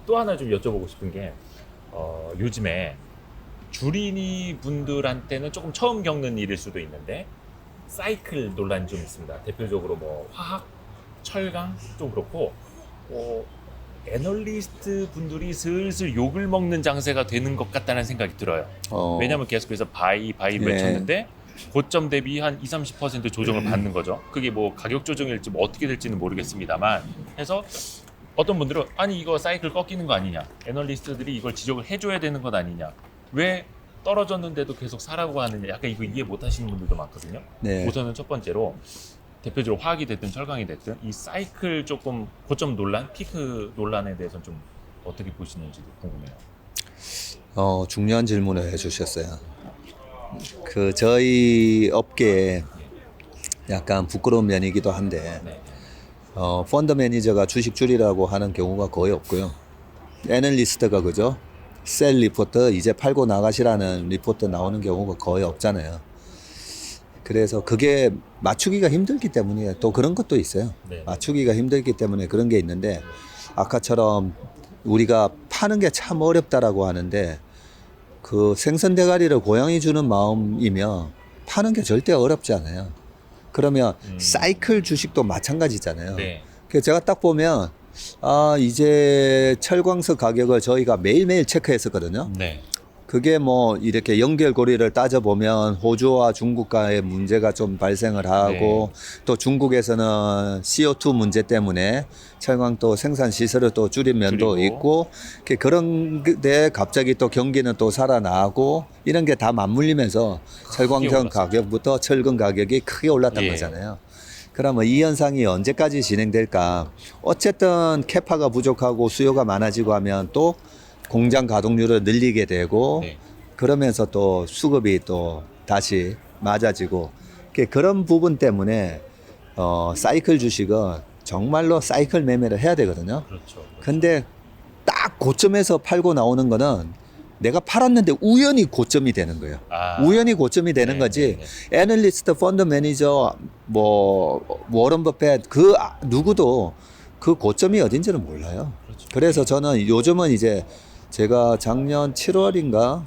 또 하나 좀 여쭤보고 싶은 게 요즘에 주린이 분들한테는 조금 처음 겪는 일일 수도 있는데 사이클 논란이 좀 있습니다. 대표적으로 뭐 화학, 철강 좀 그렇고 애널리스트 분들이 슬슬 욕을 먹는 장세가 되는 것 같다는 생각이 들어요. 왜냐하면 계속해서 바이 네. 외쳤는데 고점 대비 한 20-30% 조정을 받는 거죠. 그게 뭐 가격 조정일지 뭐 어떻게 될지는 모르겠습니다만 해서 어떤 분들은 아니 이거 사이클 꺾이는 거 아니냐, 애널리스트들이 이걸 지적을 해줘야 되는 것 아니냐, 왜 떨어졌는데도 계속 사라고 하느냐, 약간 이거 이해 못 하시는 분들도 많거든요. 네. 우선은 첫 번째로 대표적으로 화학이 됐든 철강이 됐든 이 사이클 조금 고점 논란, 피크 논란에 대해서는 좀 어떻게 보시는지도 궁금해요. 중요한 질문을 해주셨어요. 저희 업계에 약간 부끄러운 면이기도 한데, 네. 펀드 매니저가 주식 줄이라고 하는 경우가 거의 없고요. 애널리스트가 그죠? 셀 리포트 이제 팔고 나가시라는 리포트 나오는 경우가 거의 없잖아요. 그래서 그게 맞추기가 힘들기 때문에 또 그런 것도 있어요. 네. 맞추기가 힘들기 때문에 그런 게 있는데, 아까처럼 우리가 파는 게 참 어렵다라고 하는데, 그 생선 대가리를 고양이 주는 마음이면 파는 게 절대 어렵지 않아요. 그러면 사이클 주식도 마찬가지잖아요. 네. 그래서 제가 딱 보면 이제 철광석 가격을 저희가 매일매일 체크했었거든요. 네. 그게 뭐 이렇게 연결고리를 따져보면 호주와 중국과의 문제가 좀 발생을 하고, 또 중국에서는 CO2 문제 때문에 철강 또 생산 시설을 또 줄인 면도 줄이고. 있고, 그런데 갑자기 또 경기는 또 살아나고, 이런 게 다 맞물리면서 철광석 올랐었죠. 가격부터 철근 가격이 크게 올랐단 예. 거잖아요. 그러면 이 현상이 언제까지 진행될까? 어쨌든 캐파가 부족하고 수요가 많아지고 하면 또 공장 가동률을 늘리게 되고, 네. 그러면서 또 수급이 또 다시 맞아지고, 그런 부분 때문에 사이클 주식은 정말로 사이클 매매를 해야 되거든요. 그렇죠. 근데 딱 고점에서 팔고 나오는 거는 내가 팔았는데 우연히 고점이 되는 거예요. 우연히 고점이 되는 네, 거지. 네, 애널리스트, 펀드 매니저, 뭐 워런 버핏 누구도 그 고점이 어딘지는 몰라요. 그렇죠. 그래서 저는 요즘은 이제 제가 작년 7월인가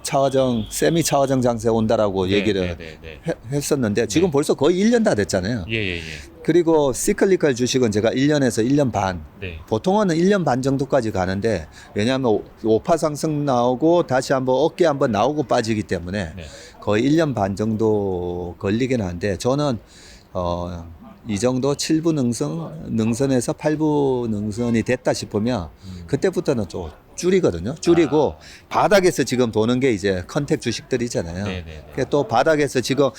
세미 차화정 장세 온다라고 네, 얘기를 네, 네. 했었는데, 지금 네. 벌써 거의 1년 다 됐잖아요. 예. 그리고 시클리컬 주식은 제가 1년에서 1년 반, 네. 보통은 1년 반 정도까지 가는데, 왜냐하면 오파 상승 나오고 다시 한번 어깨 한번 나오고 빠지기 때문에 네. 거의 1년 반 정도 걸리긴 하는데, 저는 이 정도 7부 능선에서 8부 능선이 됐다 싶으면 그때부터는 좀 줄이거든요. 줄이고 바닥에서 지금 도는 게 이제 컨택 주식들이잖아요. 네네네. 또 바닥에서 지금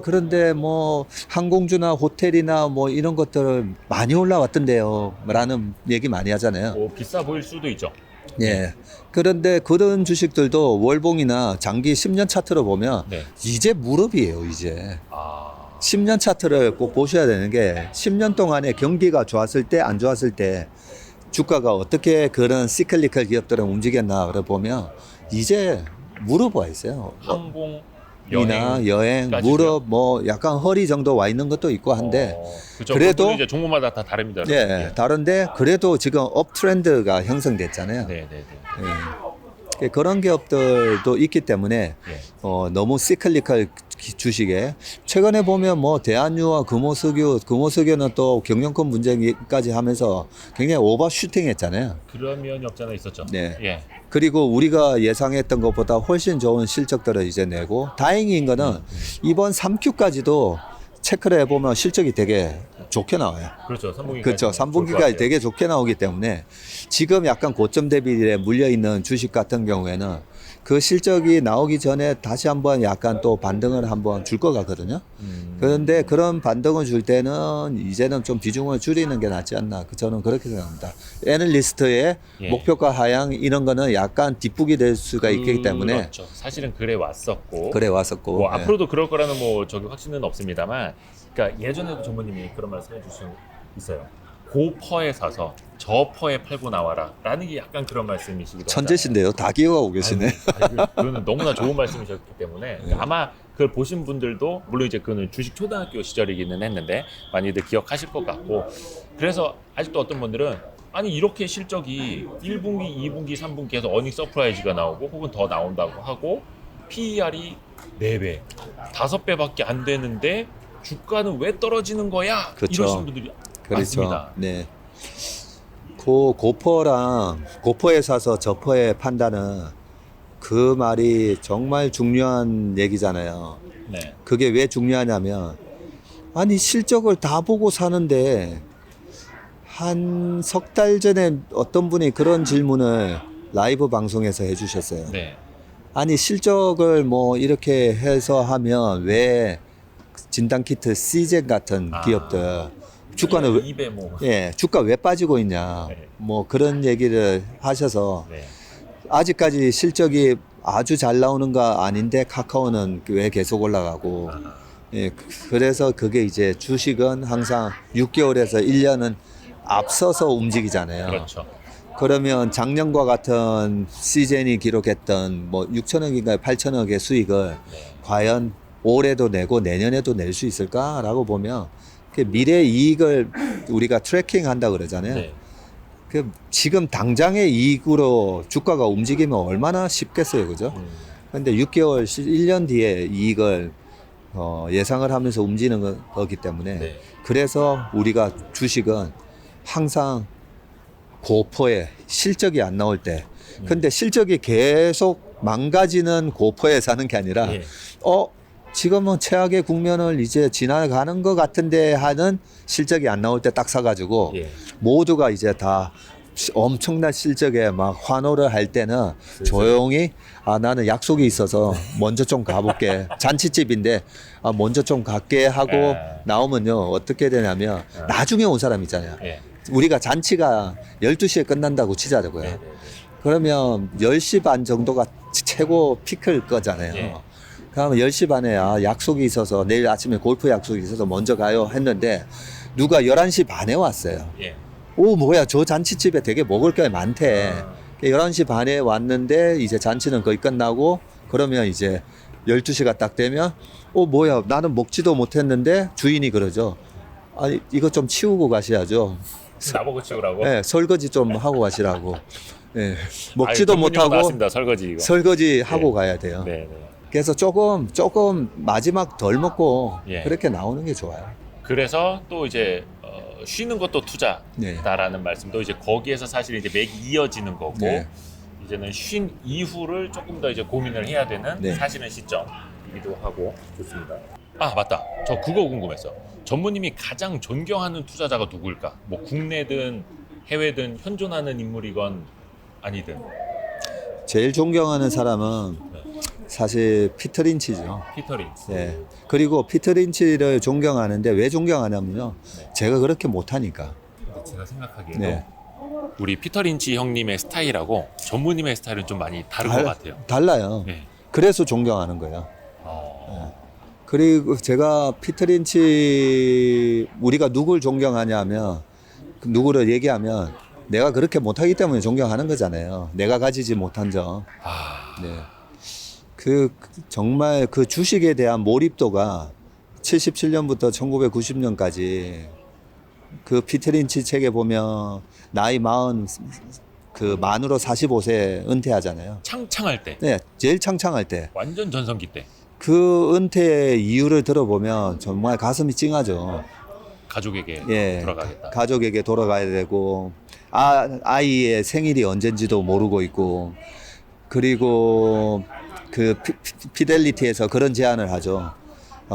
그런데 뭐 항공주나 호텔이나 뭐 이런 것들 많이 올라왔던데요 라는 얘기 많이 하잖아요. 뭐 비싸 보일 수도 있죠. 예. 그런데 그런 주식들도 월봉이나 장기 10년 차트로 보면 네. 이제 무릎이에요, 이제. 아. 10년 차트를 꼭 보셔야 되는 게, 10년 동안에 경기가 좋았을 때, 안 좋았을 때 주가가 어떻게 그런 시클리컬 기업들은 움직였나를 보면 이제 무릎 와 있어요. 항공, 이나 여행, 까지도요? 무릎, 뭐 약간 허리 정도 와 있는 것도 있고 한데, 그렇죠. 그래도 이제 종목마다 다 다릅니다. 예, 다른데 그래도 지금 업 트렌드가 형성됐잖아요. 네. 예. 그런 기업들도 있기 때문에 예. 너무 시클리컬 주식에, 최근에 보면 뭐 대한유와 금호석유는 또 경영권 문제까지 하면서 굉장히 오버슈팅 했잖아요. 그런 면이 없잖아 있었죠. 네. 예. 그리고 우리가 예상했던 것보다 훨씬 좋은 실적들을 이제 내고, 다행인 거는 이번 3Q까지도 체크를 해보면 실적이 되게 좋게 나와요. 그렇죠. 3분기까지. 그렇죠. 3분기까지 되게 좋게 나오기 때문에 지금 약간 고점 대비에 물려있는 주식 같은 경우에는 그 실적이 나오기 전에 다시 한번 약간 또 반등을 한번 줄 것 같거든요. 그런데 그런 반등을 줄 때는 이제는 좀 비중을 줄이는 게 낫지 않나. 저는 그렇게 생각합니다. 애널리스트의 예. 목표가 하향 이런 거는 약간 뒷북이 될 수가 있기 때문에 그렇죠. 사실은 그래 왔었고. 그래 왔었고. 뭐 예. 앞으로도 그럴 거라는 뭐 저기 확신은 없습니다만, 그러니까 예전에도 전무님이 그런 말씀해 주신 수 있어요. 고퍼에 사서 저퍼에 팔고 나와라라는 게 약간 그런 말씀이시기도 천재신데요. 다 기억하고 계시네. 그거는 너무나 좋은 말씀이셨기 때문에 아마 그걸 보신 분들도, 물론 이제 그는 주식 초등학교 시절이기는 했는데 많이들 기억하실 것 같고, 그래서 아직도 어떤 분들은 아니 이렇게 실적이 1분기, 2분기, 3분기에서 어닝 서프라이즈가 나오고 혹은 더 나온다고 하고 PER이 4배, 5배밖에 안 되는데 주가는 왜 떨어지는 거야? 그쵸. 이러시는 분들이 많습니다. 네. 고퍼랑 고퍼에 사서 저퍼의 판단은 그 말이 정말 중요한 얘기잖아요. 네. 그게 왜 중요하냐면 아니 실적을 다 보고 사는데 한 석 달 전에 어떤 분이 그런 질문을 라이브 방송에서 해주셨어요. 네. 아니 실적을 뭐 이렇게 해서 하면 왜 진단키트 시젠 같은 기업들 주가는 2배 뭐. 예, 주가 왜 빠지고 있냐. 네. 뭐 그런 얘기를 하셔서 네. 아직까지 실적이 아주 잘 나오는 거 아닌데 카카오는 왜 계속 올라가고. 아하. 예, 그래서 그게 이제 주식은 항상 6개월에서 1년은 앞서서 움직이잖아요. 그렇죠. 그러면 작년과 같은 시즌이 기록했던 뭐 6천억인가 8천억의 수익을 네. 과연 올해도 내고 내년에도 낼 수 있을까라고 보면 그 미래 이익을 우리가 트래킹 한다 그러잖아요. 네. 그 지금 당장의 이익으로 주가가 움직이면 얼마나 쉽겠어요, 그죠? 근데 6개월, 1년 뒤에 이익을 예상을 하면서 움직이는 거기 때문에 네. 그래서 우리가 주식은 항상 고퍼에 실적이 안 나올 때 근데 실적이 계속 망가지는 고퍼에 사는 게 아니라 예. 지금은 최악의 국면을 이제 지나가는 것 같은데 하는 실적이 안 나올 때 딱 사가지고 예. 모두가 이제 다 엄청난 실적에 막 환호를 할 때는 조용히 나는 약속이 있어서 먼저 좀 가볼게. 잔치집인데 먼저 좀 갈게 하고 예. 나오면요 어떻게 되냐면 나중에 온 사람 있잖아요. 예. 우리가 잔치가 12시에 끝난다고 치자고요. 네. 네. 그러면 10시 반 정도가 최고 피크일 거잖아요. 예. 그러면 10시 반에 약속이 있어서 내일 아침에 골프 약속이 있어서 먼저 가요 했는데 누가 11시 반에 왔어요. 예. 오 뭐야 저 잔치집에 되게 먹을 게 많대. 11시 반에 왔는데 이제 잔치는 거의 끝나고 그러면 이제 12시가 딱 되면 뭐야 나는 먹지도 못했는데 주인이 그러죠. 아니 이거 좀 치우고 가셔야죠. 나보고 치우라고. 네, 설거지 좀 하고 가시라고. 네, 먹지도 아유, 못하고 나왔습니다. 설거지 이거. 설거지 하고 가야 돼요. 네, 네. 그래서 조금 마지막 덜 먹고 예. 그렇게 나오는 게 좋아요. 그래서 또 이제 쉬는 것도 네. 투자다라는 말씀도 이제 거기에서 사실 이제 맥이 이어지는 거고 네. 이제는 쉰 이후를 조금 더 이제 고민을 해야 되는 네. 사실은 시점이기도 하고 좋습니다. 아 맞다. 저 그거 궁금했어. 전무님이 가장 존경하는 투자자가 누구일까? 뭐 국내든 해외든 현존하는 인물이건 아니든. 제일 존경하는 사람은 사실 피터 린치죠. 피터 린스. 네. 그리고 피터 린치를 존경하는데 왜 존경하냐면요. 네. 제가 그렇게 못하니까. 제가 생각하기에도 네. 우리 피터 린치 형님의 스타일하고 전무님의 스타일은 좀 많이 다른 것 같아요. 달라요. 네. 그래서 존경하는 거예요. 어... 그리고 제가 피터 린치 우리가 누굴 존경하냐면 누구를 얘기하면 내가 그렇게 못하기 때문에 존경하는 거잖아요. 내가 가지지 못한 점. 아... 네. 정말 그 주식에 대한 몰입도가 77년부터 1990년까지 그 피터 린치 책에 보면 나이 만으로 45세 은퇴하잖아요. 창창할 때. 네, 제일 창창할 때. 완전 전성기 때. 그 은퇴 이유를 들어보면 정말 가슴이 찡하죠. 가족에게 예, 돌아가겠다. 가족에게 돌아가야 되고 아이의 생일이 언젠지도 모르고 있고 그리고 그 피델리티에서 그런 제안을 하죠.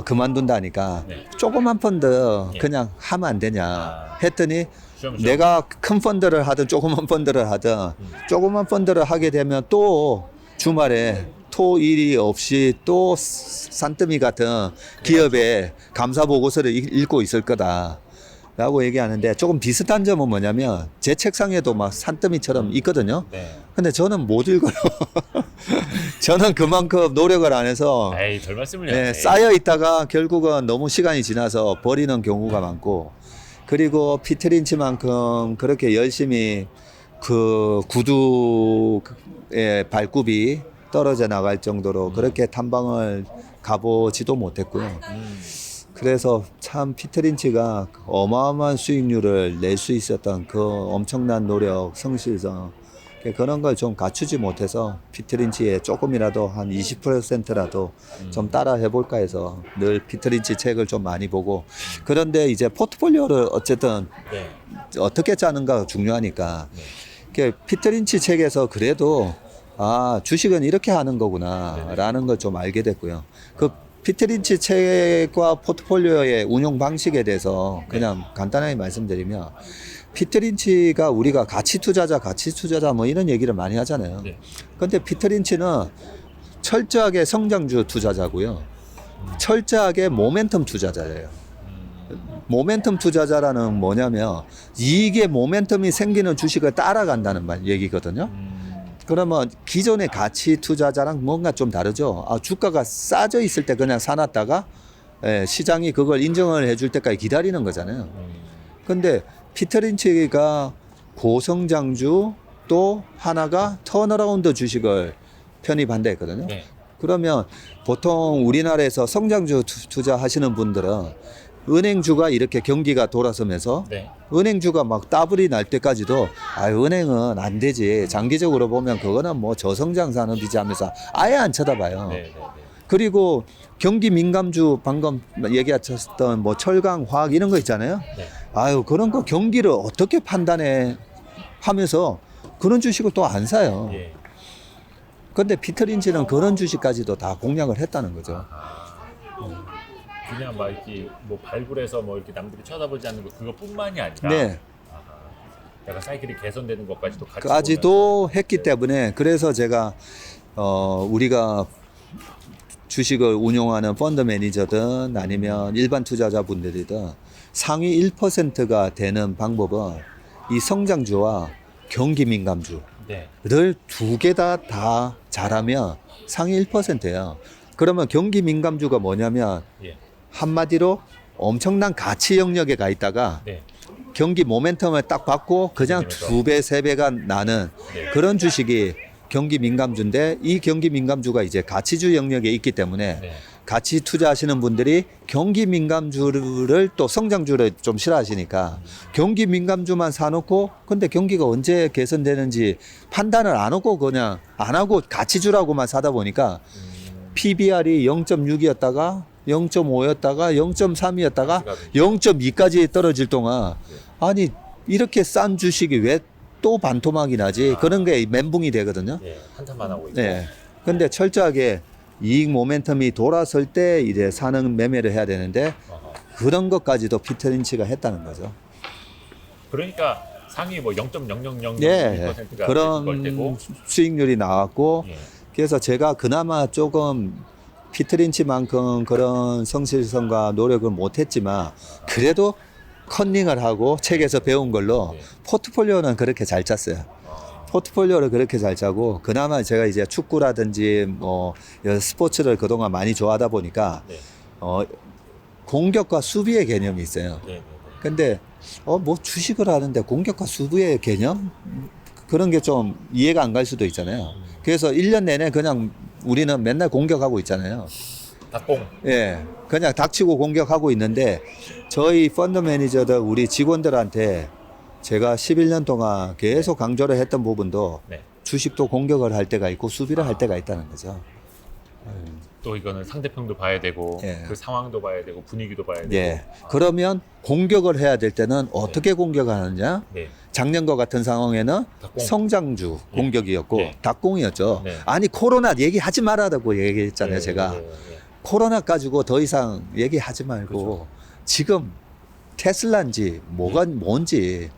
그만둔다니까 네. 조그만 펀드 예. 그냥 하면 안 되냐 아. 했더니 쉬엄쉬엄. 내가 큰 펀드를 하든 조그만 펀드를 하든 조그만 펀드를 하게 되면 또 주말에 토일이 없이 또 산더미 같은 기업의 감사 보고서를 읽고 있을 거다. 라고 얘기하는데 조금 비슷한 점은 뭐냐면 제 책상에도 막 산더미처럼 있거든요. 네. 근데 저는 못 읽어요. 저는 그만큼 노력을 안 해서 에이, 별 말씀을요. 네, 에이. 쌓여 있다가 결국은 너무 시간이 지나서 버리는 경우가 많고 그리고 피터 린치만큼 그렇게 열심히 그 구두의 발굽이 떨어져 나갈 정도로 그렇게 탐방을 가보지도 못했고요. 그래서 참 피터린치가 어마어마한 수익률을 낼 수 있었던 그 엄청난 노력, 성실성 그런 걸 좀 갖추지 못해서 피터린치에 조금이라도 한 20%라도 좀 따라 해볼까 해서 늘 피터린치 책을 좀 많이 보고 그런데 이제 포트폴리오를 어쨌든 네. 어떻게 짜는가 중요하니까 피터린치 책에서 그래도 아 주식은 이렇게 하는 거구나라는 걸 좀 알게 됐고요. 그 피터린치 책과 포트폴리오의 운용 방식에 대해서 그냥 간단하게 말씀드리면 피터린치가 우리가 가치 투자자 뭐 이런 얘기를 많이 하잖아요. 네. 근데 피터린치는 철저하게 성장주 투자자고요. 철저하게 모멘텀 투자자예요. 모멘텀 투자자라는 뭐냐면 이게 모멘텀이 생기는 주식을 따라간다는 얘기거든요. 그러면 기존의 가치 투자자랑 뭔가 좀 다르죠. 아, 주가가 싸져 있을 때 그냥 사놨다가 시장이 그걸 인정을 해줄 때까지 기다리는 거잖아요. 근데 피터린치가 고성장주 또 하나가 턴어라운드 주식을 편입한다 했거든요. 네. 그러면 보통 우리나라에서 성장주 투자하시는 분들은 은행주가 이렇게 경기가 돌아서면서 네. 은행주가 막 따블이 날 때까지도 아 은행은 안 되지 장기적으로 보면 그거는 뭐 저성장 산업이지 하면서 아예 안 쳐다봐요. 네. 네. 네. 그리고 경기 민감주 방금 얘기하셨던 뭐 철강 화학 이런 거 있잖아요. 네. 아유 그런 거 경기를 어떻게 판단해 하면서 그런 주식을 또 안 사요. 예. 근데 피터린치는 그런 주식까지도 다 공략을 했다는 거죠. 그냥 막 이렇게 뭐 발굴해서 뭐 이렇게 남들이 쳐다보지 않는 거 그것뿐만이 아니라 네. 약간 사이클이 개선되는 것까지도 같이 까지도 했기 네. 때문에 그래서 제가 우리가 주식을 운용하는 펀드 매니저든 아니면 일반 투자자분들이든 상위 1%가 되는 방법은 이 성장주와 경기 민감주를 네. 두 개 다 잘하면 상위 1%예요. 그러면 경기 민감주가 뭐냐면 예. 한마디로 엄청난 가치 영역에 가 있다가 네. 경기 모멘텀을 딱 받고 그냥 그렇죠. 2배, 3배가 나는 네. 그런 주식이 경기 민감주인데 이 경기 민감주가 이제 가치주 영역에 있기 때문에 네. 같이 투자하시는 분들이 경기 민감주를 또 성장주를 좀 싫어하시니까 경기 민감주만 사놓고 근데 경기가 언제 개선되는지 판단을 안 하고 그냥 안 하고 가치주라고만 사다 보니까 PBR이 0.6이었다가 0.5였다가 0.3이었다가 0.2까지 떨어질 동안 아니 이렇게 싼 주식이 왜 또 반토막이 나지 그런 게 멘붕이 되거든요. 예. 한탄만 하고 있고. 네. 근데 철저하게 이익 모멘텀이 돌아설 때 이제 사는 매매를 해야 되는데 어허. 그런 것까지도 피터린치가 했다는 거죠. 그러니까 상위 뭐 0.0001%가 네. 그런 그런 때고. 수익률이 나왔고 예. 그래서 제가 그나마 조금 피터린치만큼 그런 성실성과 노력을 못했지만 그래도 컨닝을 하고 책에서 배운 걸로 네. 포트폴리오는 그렇게 잘 짰어요. 포트폴리오를 그렇게 잘 짜고 그나마 제가 이제 축구라든지 뭐 스포츠를 그동안 많이 좋아하다 보니까 네. 공격과 수비의 개념이 있어요. 네. 네. 근데 뭐 주식을 하는데 공격과 수비의 개념 그런 게 좀 이해가 안 갈 수도 있잖아요. 그래서 1년 내내 그냥 우리는 맨날 공격하고 있잖아요. 닭공. 예. 그냥 닥치고 공격하고 있는데 저희 펀드 매니저들 우리 직원들한테 제가 11년 동안 계속 강조를 했던 부분도 네. 주식도 공격을 할 때가 있고 수비를 할 때가 있다는 거죠. 또 이거는 상대편도 봐야 되고 예. 그 상황도 봐야 되고 분위기도 봐야 되고. 예. 그러면 공격을 해야 될 때는 어떻게 공격하느냐? 네. 작년과 같은 상황에는 닭공. 성장주 예. 공격이었고 예. 닭공이었죠. 네. 아니 코로나 얘기하지 말라고 얘기했잖아요. 예, 제가 예, 예. 코로나 가지고 더 이상 얘기하지 말고 그렇죠. 지금 테슬라인지 뭐가 뭔지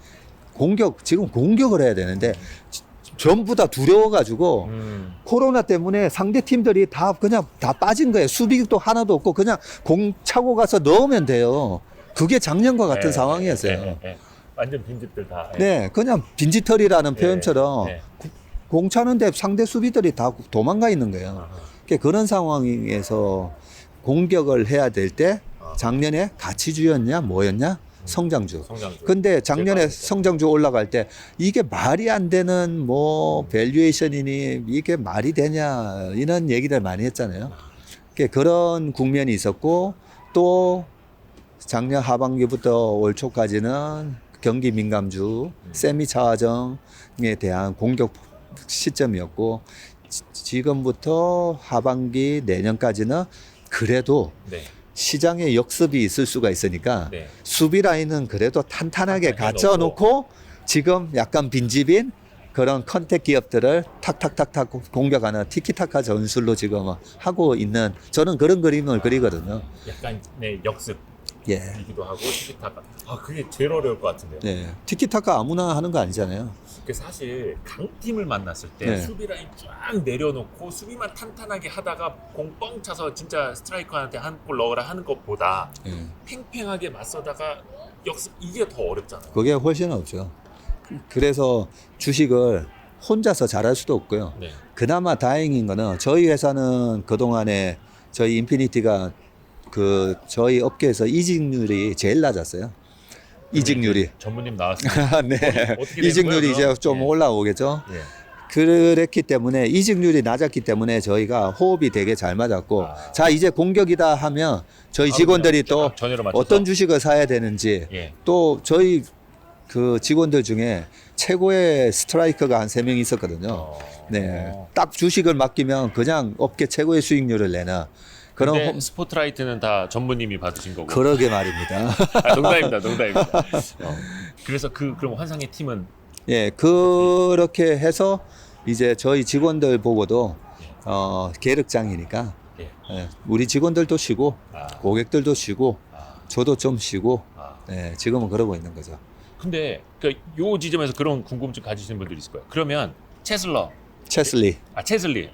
지금 공격을 해야 되는데 전부 다 두려워가지고 코로나 때문에 상대 팀들이 다 그냥 다 빠진 거예요. 수비도 하나도 없고 그냥 공 차고 가서 넣으면 돼요. 그게 작년과 같은 예, 상황이었어요. 예. 완전 빈집들 다. 예. 네, 그냥 빈지털이라는 표현처럼 예. 공 차는데 상대 수비들이 다 도망가 있는 거예요. 그러니까 그런 상황에서 공격을 해야 될 때 작년에 가치주였냐 뭐였냐 성장주. 성장주. 근데 작년에 대박이죠. 성장주 올라갈 때 이게 말이 안 되는 뭐 밸류에이션이니 이게 말이 되냐 이런 얘기를 많이 했잖아요. 그러니까 그런 국면이 있었고 또 작년 하반기부터 올 초까지는 경기 민감주, 세미 차화정에 대한 공격 시점이었고 지금부터 하반기 내년까지는 그래도 네. 시장에 역습이 있을 수가 있으니까 네. 수비 라인은 그래도 탄탄하게 탄탄히 갖춰 놓고. 놓고 지금 약간 빈집인 그런 컨택 기업들을 탁탁탁탁 공격하는 티키타카 전술로 지금 하고 있는 저는 그런 그림을 그리거든요. 약간 네, 역습. 예. 이기도 하고 티키타카. 아 그게 제일 어려울 것 같은데요. 네. 티키타카 아무나 하는 거 아니잖아요. 그 사실 강팀을 만났을 때 네. 수비 라인 쫙 내려놓고 수비만 탄탄하게 하다가 공 뻥 차서 진짜 스트라이커한테 한 골 넣으라 하는 것보다 예. 팽팽하게 맞서다가 역습 이게 더 어렵잖아요. 그게 훨씬 없죠. 그래서 주식을 혼자서 잘할 수도 없고요. 네. 그나마 다행인 거는 저희 회사는 그동안에 저희 인피니티가 그 저희 업계에서 이직률이 제일 낮았어요. 이직률이. 전무님 나왔습니다. 네. 어떻게 되는 이직률이 거예요, 이제 그럼? 좀 예. 올라오겠죠. 예. 그랬기 때문에 이직률이 낮았기 때문에 저희가 호흡이 되게 잘 맞았고 자 이제 공격이다 하면 저희 직원들이 또 전열을 맞춰서 어떤 주식을 사야 되는지 예. 또 저희 그 직원들 중에 최고의 스트라이커가 한 3명 있었거든요. 네. 딱 주식을 맡기면 그냥 업계 최고의 수익률을 내는 그런 근데 스포트라이트는 다 전무님이 받으신 거고. 그러게 말입니다. 아, 농담입니다. 농담입니다. 그래서 그럼 환상의 팀은 예, 그렇게 해서 이제 저희 직원들 보고도 계륵장이니까 예. 예, 우리 직원들도 쉬고 아. 고객들도 쉬고 아. 저도 좀 쉬고 아. 예, 지금은 그러고 있는 거죠. 근데 요 지점에서 그런 궁금증 가지시는 분들이 있을 거예요. 그러면 채슬리.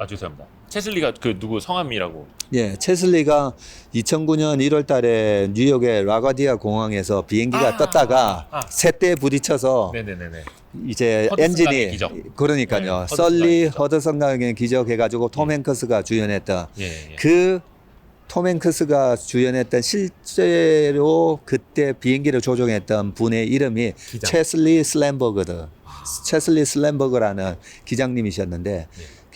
죄송합니다. 채슬리가 그 누구 성함이라고. 예, 채슬리가 2009년 1월 달에 뉴욕의 라과디아 공항에서 비행기가 떴다가 새떼에 부딪혀서 네네네네. 이제 허드슨 엔진이 강의 기적. 그러니까요. 네, 허드슨 썰리 강의 기적. 허드슨 강의 기적 해가지고 톰 예. 행크스가 주연했던 예, 예. 그 톰 행크스가 주연했던 실제로 그때 비행기를 조종했던 분의 이름이 기장. 채슬리 슬램버거든. 채슬리 슬램버거라는 기장님이셨는데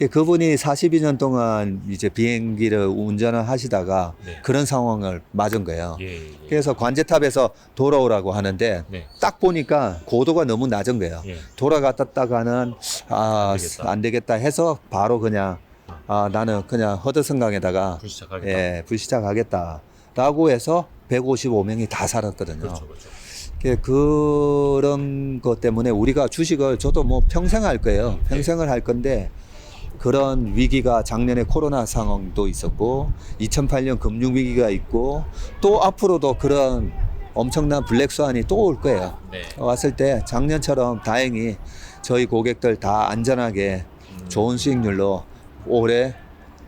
예. 그분이 42년 동안 이제 비행기를 운전을 하시다가 네. 그런 상황을 맞은 거예요. 예, 예. 그래서 관제탑에서 돌아오라고 하는데 네. 딱 보니까 고도가 너무 낮은 거예요. 예. 돌아갔다가는 안 되겠다. 안 되겠다 해서 바로 그냥 나는 그냥 허드슨강에다가 불시착하겠다. 예, 불시착하겠다라고 해서 155명이 다 살았거든요. 그렇죠, 그렇죠. 그런 것 때문에 우리가 주식을 저도 뭐 평생 할 거예요. 평생을 할 건데 그런 위기가 작년에 코로나 상황도 있었고 2008년 금융 위기가 있고 또 앞으로도 그런 엄청난 블랙스완이 또 올 거예요. 네. 왔을 때 작년처럼 다행히 저희 고객들 다 안전하게 좋은 수익률로 올해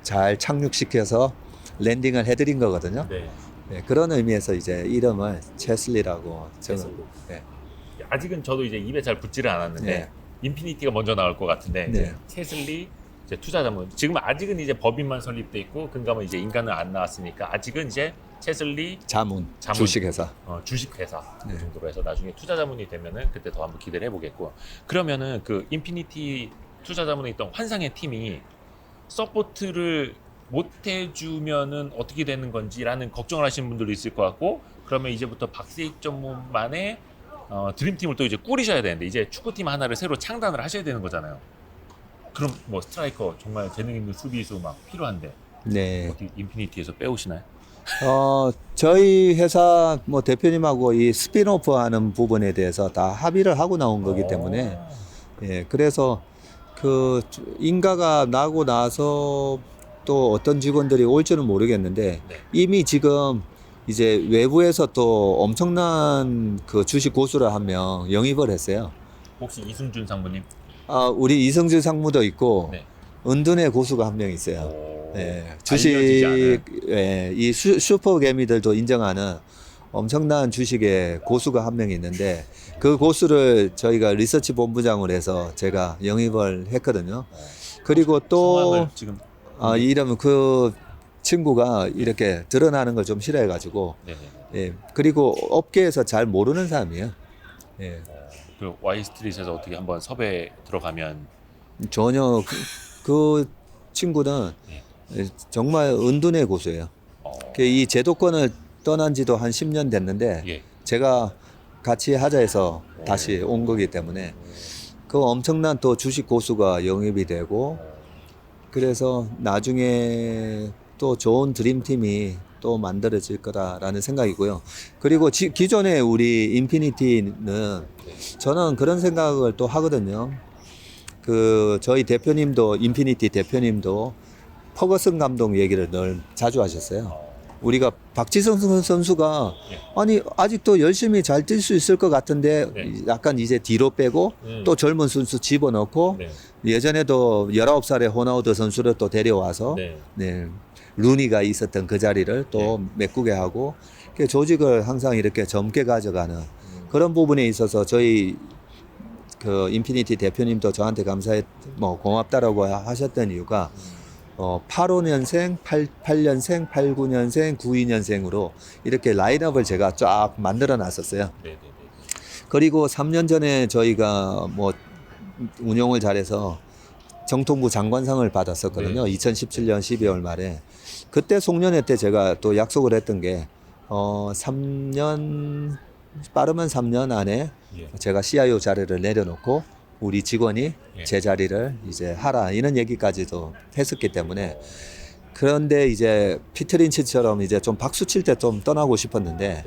잘 착륙시켜서 랜딩을 해드린 거거든요. 네. 네, 그런 의미에서 이제 이름을 채슬리라고 채슬리. 저는 네. 아직은 저도 이제 입에 잘 붙지를 않았는데 네. 인피니티가 먼저 나올 것 같은데 네. 채슬리 이제 투자자문 지금 아직은 이제 법인만 설립돼 있고 근감은 이제 인간은 안 나왔으니까 아직은 이제 채슬리 자문, 자문. 주식회사. 주식회사 네. 그 정도로 해서 나중에 투자자문이 되면은 그때 더 한번 기대를 해보겠고 그러면은 그 인피니티 투자자문에 있던 환상의 팀이 서포트를 못 해주면은 어떻게 되는 건지라는 걱정을 하시는 분들도 있을 것 같고 그러면 이제부터 박세익 전문만의 드림팀을 또 이제 꾸리셔야 되는데 이제 축구팀 하나를 새로 창단을 하셔야 되는 거잖아요. 그럼 뭐 스트라이커 정말 재능 있는 수비수 막 필요한데 네. 어떻게 인피니티에서 빼오시나요? 저희 회사 뭐 대표님하고 이 스피노프 하는 부분에 대해서 다 합의를 하고 나온 거기 때문에 예, 그래서 그 인가가 나고 나서 또 어떤 직원들이 올지는 모르겠는데 네. 이미 지금 이제 외부에서 또 엄청난 그 주식 고수를 한 명 영입을 했어요. 혹시 이승준 상무님? 우리 이성준 상무도 있고 네. 은둔의 고수가 한 명 있어요. 오, 네, 알려지지 않은. 이 슈퍼 개미들도 인정하는 엄청난 주식의 고수가 한 명 있는데 그 고수를 저희가 리서치 본부장을 해서 제가 영입을 했거든요. 그리고 또 성함을 지금 이러면 그 친구가 이렇게 드러나는 걸 좀 싫어해가지고 네네. 예, 그리고 업계에서 잘 모르는 사람이에요. 예, 그 와이스트릿에서 어떻게 한번 섭외 들어가면 전혀 그 친구는 예. 정말 은둔의 고수예요. 어, 이 제도권을 떠난 지도 한 10년 됐는데 예. 제가 같이 하자 해서 다시 온 거기 때문에 그 엄청난 또 주식 고수가 영입이 되고 그래서 나중에 또 좋은 드림팀이 또 만들어질 거다라는 생각이고요. 그리고 기존에 우리 인피니티는 저는 그런 생각을 또 하거든요. 그 저희 대표님도 인피니티 대표님도 퍼거슨 감독 얘기를 늘 자주 하셨어요. 우리가 박지성 선수가 아니 아직도 열심히 잘 뛸 수 있을 것 같은데 네. 약간 이제 뒤로 빼고 또 젊은 선수 집어넣고 네. 예전에도 19살의 호나우드 선수를 또 데려와서 네. 네, 루니가 있었던 그 자리를 또 메꾸게 하고 조직을 항상 이렇게 젊게 가져가는 그런 부분에 있어서 저희 그 인피니티 대표님도 저한테 고맙다라고 하셨던 이유가 85년생, 88년생, 89년생, 92년생으로 이렇게 라인업을 제가 쫙 만들어 놨었어요. 네. 그리고 3년 전에 저희가 뭐 운영을 잘해서 정통부 장관상을 받았었거든요. 2017년 12월 말에. 그때 송년회 때 제가 또 약속을 했던 게 3년 빠르면 3년 안에 제가 CIO 자리를 내려놓고 우리 직원이 제 자리를 이제 하라 이런 얘기까지도 했었기 때문에 그런데 이제 피터 린치처럼 이제 좀 박수 칠 때 좀 떠나고 싶었는데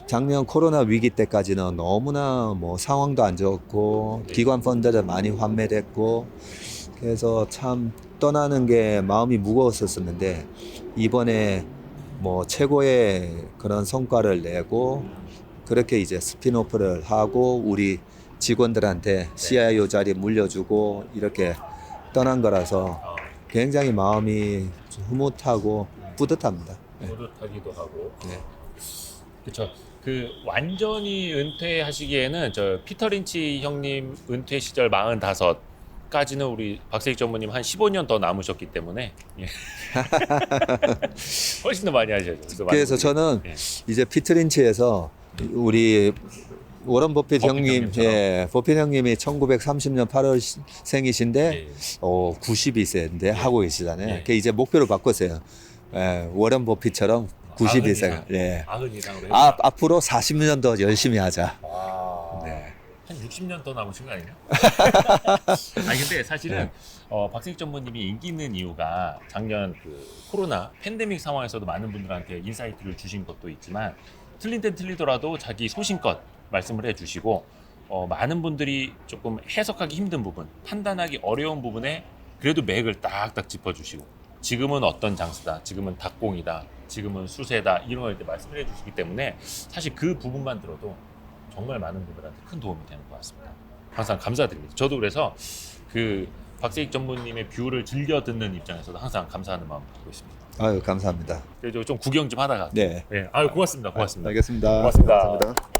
작년 코로나 위기 때까지는 너무나 뭐 상황도 안 좋고 기관 펀드도 많이 환매됐고 그래서 참 떠나는 게 마음이 무거웠었는데 이번에 뭐 최고의 그런 성과를 내고 그렇게 이제 스핀오프를 하고 우리 직원들한테 CIO 자리 물려주고 이렇게 떠난 거라서 굉장히 마음이 흐뭇하고 뿌듯합니다. 뿌듯하기도 하고. 네. 그렇죠. 그 완전히 은퇴하시기에는 저 피터 린치 형님 은퇴 시절 45까지는 우리 박세익 전무님 한 15년 더 남으셨기 때문에 예. 훨씬 더 많이 하셔야죠. 그래서 저는 이제 피터 린치에서 우리 워런 버핏 형님, 버핏 형님이 1930년 8월생이신데 92세인데 하고 계시잖아요. 그 이제 목표를 바꿨어요. 워런 버핏처럼 92세. 예. 90이상으로. 앞으로 40년 더 열심히 하자. 네. 한 60년 더 남으신 거 아니냐? 아니 근데 사실은 박세익 전무님이 인기 있는 이유가 작년 그 코로나 팬데믹 상황에서도 많은 분들한테 인사이트를 주신 것도 있지만 틀린 땐 틀리더라도 자기 소신껏 말씀을 해주시고 많은 분들이 조금 해석하기 힘든 부분, 판단하기 어려운 부분에 그래도 맥을 딱딱 짚어주시고 지금은 어떤 장수다, 지금은 닭공이다, 지금은 수세다 이런 걸 이렇게 말씀을 해주시기 때문에 사실 그 부분만 들어도 정말 많은 분들한테 큰 도움이 되는 것 같습니다. 항상 감사드립니다. 저도 그래서 그 박세익 전무님의 뷰를 즐겨 듣는 입장에서도 항상 감사하는 마음을 갖고 있습니다. 아유 감사합니다. 그래도 좀 구경 좀 하다가 네. 아유 고맙습니다. 고맙습니다. 알겠습니다. 고맙습니다. 감사합니다.